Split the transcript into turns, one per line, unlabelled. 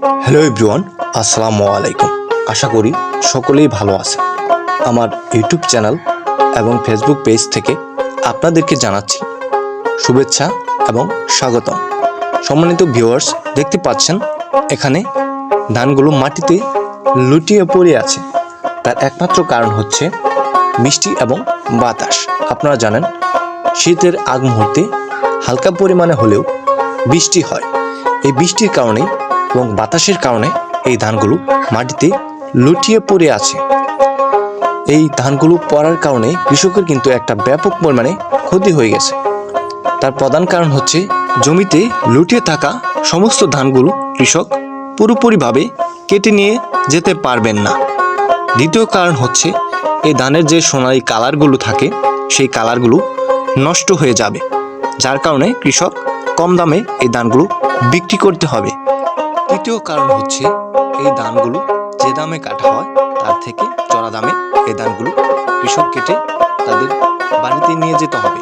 Hello everyone, আসসালামু আলাইকুম। আশা করি সকলেই ভালো আছেন। আমার ইউটিউব চ্যানেল এবং ফেসবুক পেজ থেকে আপনাদেরকে জানাচ্ছি শুভেচ্ছা এবং স্বাগতম। সম্মানিত ভিউয়ার্স, দেখতে পাচ্ছেন এখানে ধানগুলো মাটিতে লুটিয়ে পড়ে আছে। তার একমাত্র কারণ হচ্ছে বৃষ্টি এবং বাতাস। আপনারা জানেন শীতের আগ মুহূর্তে হালকা পরিমাণে হলেও বৃষ্টি হয়। এই বৃষ্টির কারণে এবং বাতাসের কারণে এই ধানগুলো মাটিতে লুটিয়ে পড়ে আছে। এই ধানগুলো পড়ার কারণে কৃষকের কিন্তু একটা ব্যাপক পরিমাণে ক্ষতি হয়ে গেছে। তার প্রধান কারণ হচ্ছে জমিতে লুটিয়ে থাকা সমস্ত ধানগুলো কৃষক পুরোপুরিভাবে কেটে নিয়ে যেতে পারবেন না। দ্বিতীয় কারণ হচ্ছে এই ধানের যে সোনালী কালারগুলো থাকে সেই কালারগুলো নষ্ট হয়ে যাবে, যার কারণে কৃষক কম দামে এই ধানগুলো বিক্রি করতে হবে। তৃতীয় কারণ হচ্ছে এই ধানগুলো যে দামে কাটা হয় তার থেকে চড়া দামে এই ধানগুলো কৃষক কেটে তাদের বাড়িতে নিয়ে যেতে হবে।